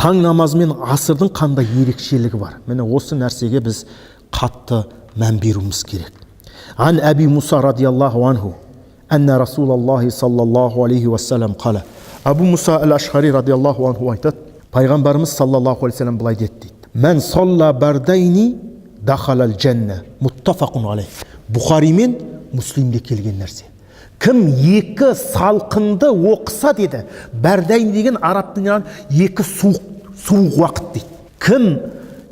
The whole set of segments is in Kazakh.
таң намазы мен асырдың қандай ерекшелігі бар? Міне осы нәрсеге біз қатты мән беруіміз керек. Ан Әби Муса радиаллаху анху анна Расулаллахи саллаллаху алейхи уассалам қала. Абу Муса әл-Ашхари радиаллаху анху айтады, пайғамбарымыз саллаллаху алейхи уассалам былай деді дейді: Мән салла бардайни дахалал джанна. Муттафақун алейх. Бұхари мен Муслимде келген нәрсе. Кім екі салқынды оқыса деді. Бардайни деген араб тілінен екі суық уақыт дейді. Кім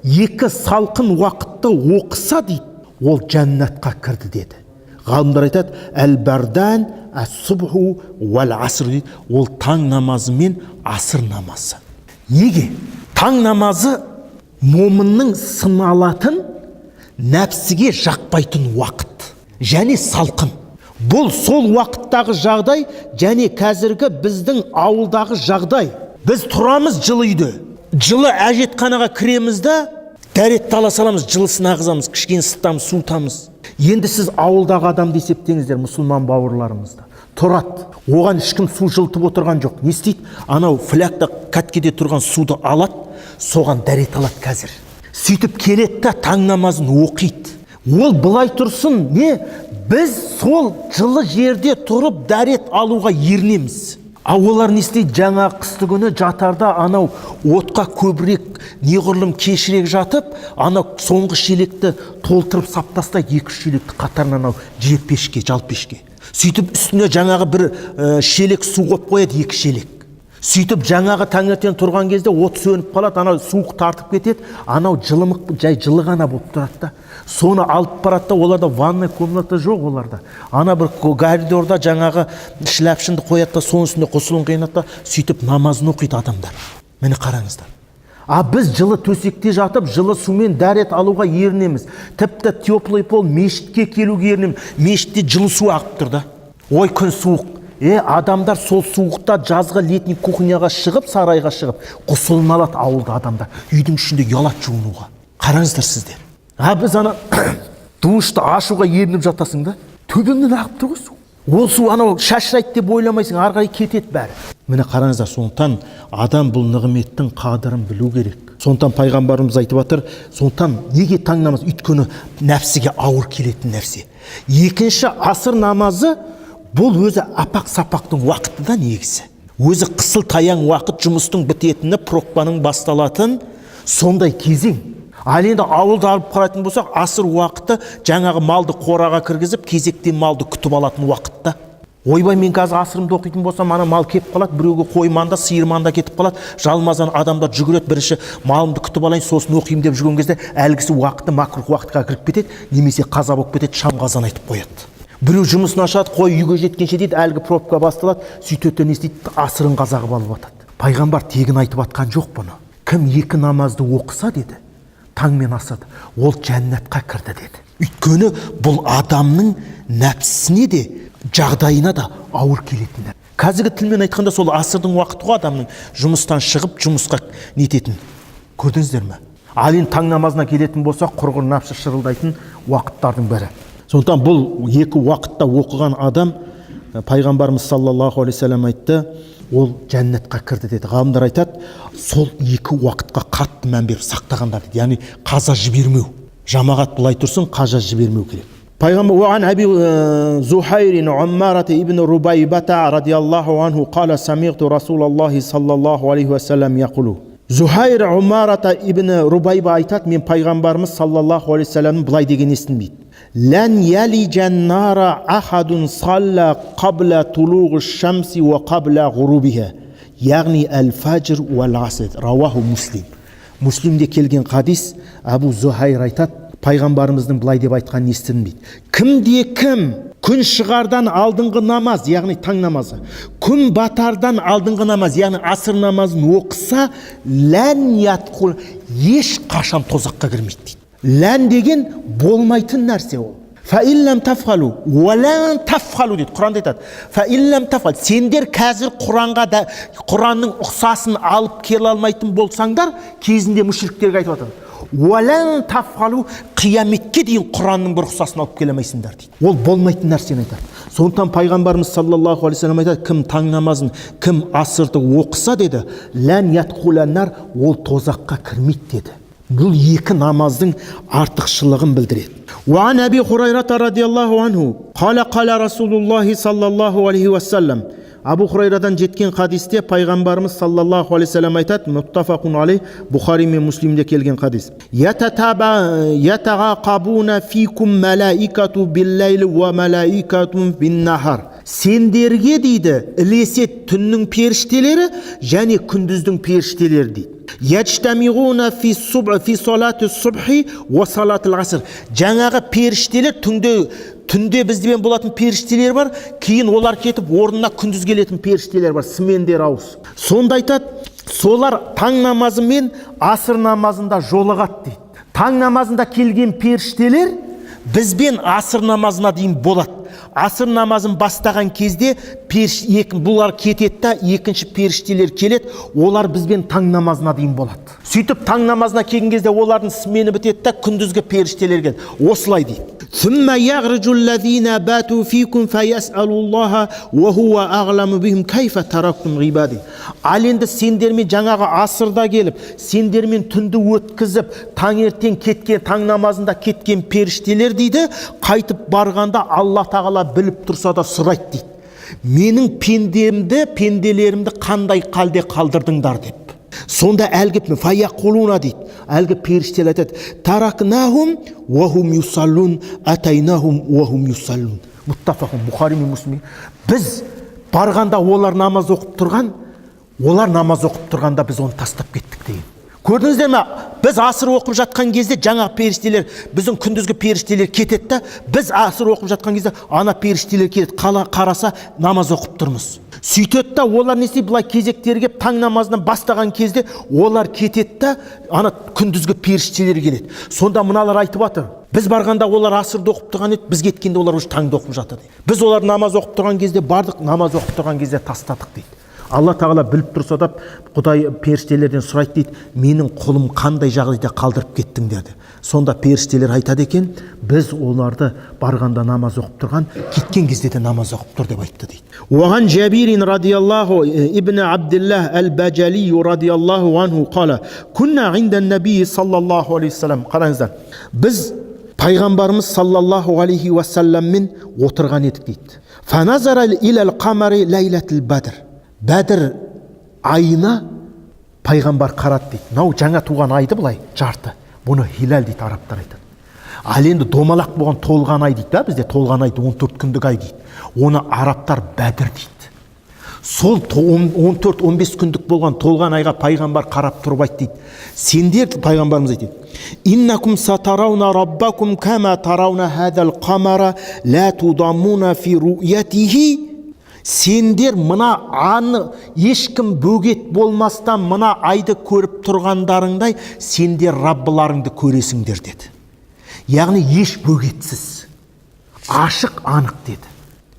екі салқын уақытты оқыса дейді, ол жәннатқа кірді деді. Ғалымдар айтады, әл-бардан әс-субху уәл-аср дейді. Ол таң намазы мен асыр намазы. Неге? Таң намазы момынның сыналатын, нәпсіге жақпайтын уақыт және салқын. Бұл сол уақыттағы жағдай және қазіргі біздің ауылдағы жағдай. Біз тұрамыз жылы үйде. Жылы әжетханаға кіреміз де, дәретті ала саламыз, жылысын ағызамыз, кішкене ысытамыз, суытамыз. Енді сіз ауылдағы адамды есептеңіздер, мұсылман бауырларымызды. Тұрады. Оған ешкім су жылытып отырған жоқ. Не істейді? Анау флякта кәткеде тұрған суды алады, соған дәрет алады қазір. Сөйтіп келеді де таң намазын оқиды. Ол былай тұрсын, не? Біз сол жылы жерде тұрып дәрет алуға ерінеміз. Олар не істейді? Жаңа қысты күні жатарда анау отқа көбірек неғұрлым кешірек жатып, анау соңғы шелекті толтырып саптастайды, 2 шелекті қатарынан анау жер пешке, жал пешке. Сөйтіп үстіне жаңағы бір шелек су қойып қояды, 2 шелек. Сөйтіп жаңағы таңертең тұрған кезде от сөніп қалады, анау суық тартып кетеді, анау жылымық жай жылы ғана болып тұрады да. Соны алып барады да, оларда ванная комната жоқ оларда. Ана бір коридорда жаңағы шляпшынды қояды да, соның үстінде құсылын қайнатады да, сөйтіп намазын оқиды адамдар. Мені қараңыздар. Біз жылы төсекте жатып, жылы сумен дәрет алуға ерінеміз. Тіпті теплый пол мешітке келуге ерінеміз. Мешітте жылы су ағып тұр да. Ой, күн суық. Адамдар сол суықта жазғы летний кухняға шығып, сарайға шығып, құсылын алады ауылда адамдар. Үйдің ішінде ұялады жуынуға. Қараңыздар сіздер. Біз ана душты ашуға ерініп жатасың да, төбеңнен ағып тұр ғой су. Ол су анау шашырайды деп ойламайсың, ары қарай кетеді бәрі. Міне қараңыздар, сондықтан адам бұл нығметтің қадірін білу керек. Сондықтан пайғамбарымыз айтып жатыр, сондықтан неге таң намазы? Өйткені нәпсіге ауыр келетін нәрсе. Екінші асыр намазы бұл өзі апақ-сапақтың уақыты да негізі. Өзі қысыл таяң уақыт, жұмыстың бітетіні, пробканың басталатын сондай кезең. Ал енді ауылда алып қарайтын болсақ, асыр уақыты жаңағы малды қораға кіргізіп, кезектен малды күтіп алатын уақытта. Ойбай, мен қазір асырымды оқитын болсам, ана мал кеп қалады, біреуге қойманда, сиырманда кетіп қалады, жалмазан адамдар жүгіреді, бірінші малымды күтіп алайын, сосын оқимын деп жүрген кезде, әлгісі уақыты макрух уақытқа кіріп кетеді, немесе қаза болып кетеді, шам қазан айтып қояды. Біреу жұмысын ашады, қой үйге жеткенше дейді, әлгі пробка басталады, сөйтеді, не істейді, асырын қазағып алып жатады. Пайғамбар тегін айтып атқан жоқ бұны. Кім 2 намазды оқыса деді, таң мен асырды, ол жәннатқа кірді деді. Өйткені бұл адамның нәпсісіне де, жағдайына да ауыр келетін. Қазіргі тілмен айтқанда сол асырдың уақыты ғой адамның жұмыстан шығып жұмысқа нететін. Көрдіңіздер ме? Ал енді таң намазына келетін болса, құрғыр нәпсі шырылдайтын уақыттардың бірі. Сондықтан бұл 2 уақытта оқыған адам, пайғамбарымыз саллаллаху алейхи вассалам айтты, ол жәннатқа кірді деді. Ғалымдар айтады, сол 2 уақытқа қатты мән беріп сақтағандар деді. Яғни қаза жібермеу. Жамағат бұлай тұрсын, қаза жібермеу керек. Пайғамбар оған Әби Зухайрин Уммарата ибн Рубайбата радиаллаху анху қала самиғту Расулаллахи саллаллаху алейхи вассалам яқулу. Зухайр Уммарата ибн Рубайба айтады, мен пайғамбарымыз саллаллаху алейхи вассаламның былай деген естінбейді. Лән ялиджан нара ахадун салла қабла тулуғ шамси ва қабла ғурубиха. Яғни әл-фаджр ва ал-аср. Рауаху Муслим. Муслимде келген хадис, Абу Зухайр айтады, пайғамбарымыздың былай деп айтқанын естінбейді. Кімде кім күн шығардан алдыңғы намаз, яғни таң намазы, күн батардан алдыңғы намаз, яғни асыр намазын оқыса, лән ятқул, еш қашан тозаққа кірмейді дейді. Лән деген болмайтын нәрсе ол. Фаиллам тафхалу, уалан тафхалу дейді. Құранда айтады. Фаиллам тафхал, сендер қазір Құранның ұқсасын алып келе алмайтын болсаңдар, кезінде мүшриктерге айтып жатыр. уәлән тафғалу, қияметке дейін Құранның бір ұқсасын алып келе алмайсыңдар дейді. Ол болмайтын нәрсені айтады. Сондықтан пайғамбарымыз саллаллаху алейхи вассалам айтады, кім таң намазын, кім асырды оқыса деді, лән ятқуланнар, ол тозаққа кірмейді деді. Бұл екі намаздың артықшылығын білдіреді. وعن أبي هريرة رضي الله عنه قال رسول الله صلى الله عليه وسلم. Абу Хурайрадан жеткен хадисте пайғамбарымыз саллаллаху алейхи вассалам айтады, муттафақун алейх, Бухари мен Муслимде келген хадис. Ятағақабуна фикум малаикату биллайли ва малаикатун биннахар. Сендерге дейді ілесет түннің періштелері және күндіздің періштелері дейді. Яджтамигуна фи салати субхи ва салати аср. Жаңағы періштелер түнде бізден болатын періштелер бар, кейін олар кетіп орнына күндіз келетін періштелер бар, смендер ауыс. Сонда айтады, солар таң намазы мен асыр намазында жолығады дейді. Таң намазында келген періштелер бізбен асыр намазына дейін болады. Асыр намазын бастаған кезде бұлар кетеді да, екінші періштелер келеді, олар бізбен таң намазына дейін болады. Сөйтіп таң намазына келген кезде олардың смені бітеді да, күндізгі періштелер келеді. Осылай дейді. ثم يخرج الذين باتوا فيكم فيسألوا الله وهو أعلم بهم كيف تركتم عبادي. Ал енді сендермен жаңағы асырда келіп, сендермен түнді өткізіп, таңертең кеткен, таң намазында кеткен періштелер дейді, қайтып барғанда Алла тағала біліп тұрса да сұрайды дейді. Менің пенделерімді қандай қалде қалдырдыңдар деп. Сонда әлгі фаяқулуна дейді, әлгі періштелер айтады, таракнахум уахум юсаллун атайнахум уахум юсаллун. Муттафақун, Бухари мен Муслим. Біз барғанда олар намаз оқып тұрғанда біз оны тастап кеттік деген. Көрдіңіздер ме? Біз асыр оқып жатқан кезде жаңағы періштелер, біздің күндізгі періштелер кетеді да, біз асыр оқып жатқан кезде ана періштелер келеді, қараса намаз оқып тұрмыз. Сөйтеді да, олар не істейді, бұлай кезектерге таң намазынан бастаған кезде олар кетеді да, ана күндізгі періштелер келеді. Сонда мыналар айтып жатыр, біз барғанда олар асырды оқып тұрған еді, біз кеткенде олар уже таңды оқып жатыр дейді. Біз олар намаз оқып тұрған кезде бардық, намаз оқып тұрған кезде тастадық дейді. Алла тағала біліп тұрса да, Құдай періштелерден сұрайды дейді, менің құлым қандай жағдайда қалдырып кеттіңдер деп. Сонда періштелер айтады екен, біз оларды барғанда намаз оқып тұрған, кеткен кезде де намаз оқып тұр деп айтты дейді. Оған Жабирин радиаллаху ибн Абдиллах әл-Бәжали радиаллаху анху қала, күнна индан наби саллаллаху алейхи вассалам. Қараңыздар, біз пайғамбарымыз саллаллаху алейхи вассаламмен отырған едік дейді. Фаназара илал қамари лайлатил бадр. Бәдір айына пайғамбар қарады дейді. Нау жаңа туған айды былай жарты. Бұны хилал дейді, арабтар айтады. Ал енді домалақ болған толған ай дейді да, бізде толған айды 14 күндік ай дейді. Оны арабтар бәдір дейді. Сол 14-15 күндік болған толған айға пайғамбар қарап тұрып айтты дейді. Сендер, пайғамбарымыз айтады, иннакум сатарауна раббакум кама тарауна хадал қамара ла тудамуна фи руятихи. Сендер мына ешкім бөгет болмастан мына айды көріп тұрғандарыңдай сендер Раббыларыңды көресіңдер деді. Яғни еш бөгетсіз, ашық анық деді.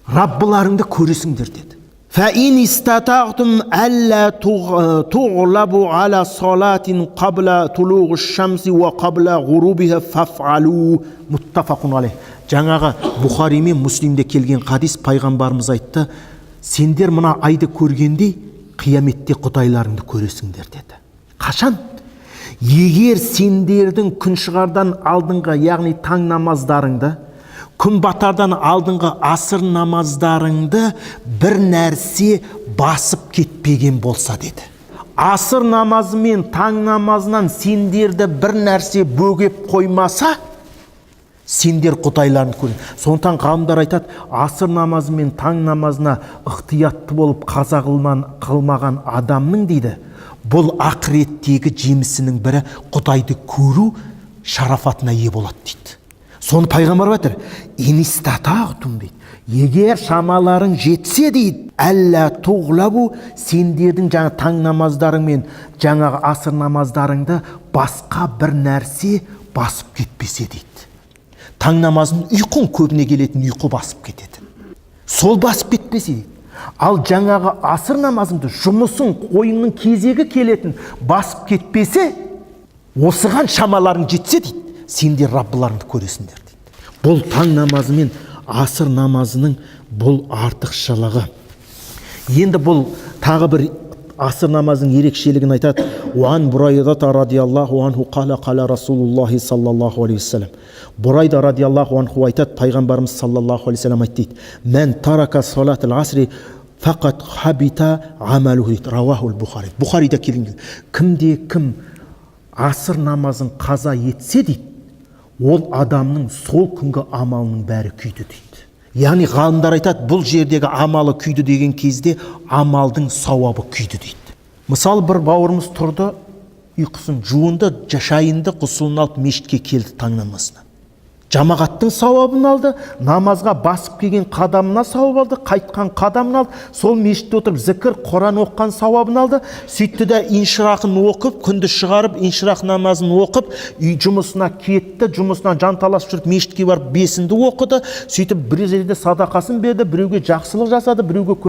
Раббыларыңды көресіңдер деді. فَإِنِ اسْتَطَعْتُمْ أَلَّا تُغْلَبُوا عَلَى صَلَاةٍ قَبْلَ طُلُوعِ الشَّمْسِ وَقَبْلَ غُرُوبِهَا فَافْعَلُوا. Muttafaqun alayh. Жаңағы Бухари мен Муслимде келген хадис, пайғамбарымыз айтты, сендер мына айды көргендей қияметте Құдайларыңды көресіңдер деді. Қашан? Егер сендердің күн шығардан алдыңғы, яғни таң намаздарыңды, күн батардан алдыңғы асыр намаздарыңды бір нәрсе басып кетпеген болса деді. Асыр намазы мен таң намазынан сендерді бір нәрсе бөгеп қоймаса, сендер Құдайларын көрін. Сондықтан ғалымдар айтады, асыр намазы мен таң намазына ықтиятты болып қаза қылмаған адамның дейді, бұл ақыреттегі жемісінің бірі Құдайды көру шарафатына ие болады дейді. Соны пайғамбар айтыр, инистатағтум дейді. Егер шамаларың жетсе дейді, әллә туғлабу, сендердің жаңа таң намаздарың мен жаңағы асыр намаздарыңды басқа бір нәрсе басып кетпесе дейді. Таң намазын ұйқың көбіне келетін ұйқы басып кетеді. Сол басып кетпесе дейді. Ал жаңағы асыр намазыңды жұмысың, ойыңның кезегі келетін басып кетпесе, осыған шамаларың жетсе дейді, сендер Раббыларыңды көресіңдер дейді. Бұл таң намазы мен асыр намазының бұл артықшылығы. Енді бұл тағы бір асыр намазының ерекшелігін айтады. Уан Бурайдата радиаллаху анху қала қала Расулуллахи саллаллаху алейхи вассалам. Бурайда радиаллаху анху айтады, пайғамбарымыз саллаллаху алейхи вассалам айтты дейді. Мән тарака салат ал-асри фақат хабита амалуху дейді. Рауахул Бухари. Бухарида келген. Кімде кім асыр намазын қаза етсе дейді, ол адамның сол күнгі амалының бәрі күйді дейді. Яғни ғалымдар айтады, бұл жердегі амалы күйді деген кезде амалдың сауабы күйді дейді. Мысалы, бір бауырымыз тұрды, ұйқысын жуынды, шайынды, ғұсылын алып мешітке келді таң намазына. Жамағаттың сауабын алды, намазға басып келген қадамына сауап алды, қайтқан қадамын алды, сол мешітте отырып зікір, Құран оққан сауабын алды, сөйтті де инширахын оқып, күнді шығарып, инширах намазын оқып, жұмысына кетті, жұмысына жанталасып жүріп, мешітке барып бесінді оқыды, сөйтіп бір жерде садақасын берді, біреуге жақсылық жасады, біреуге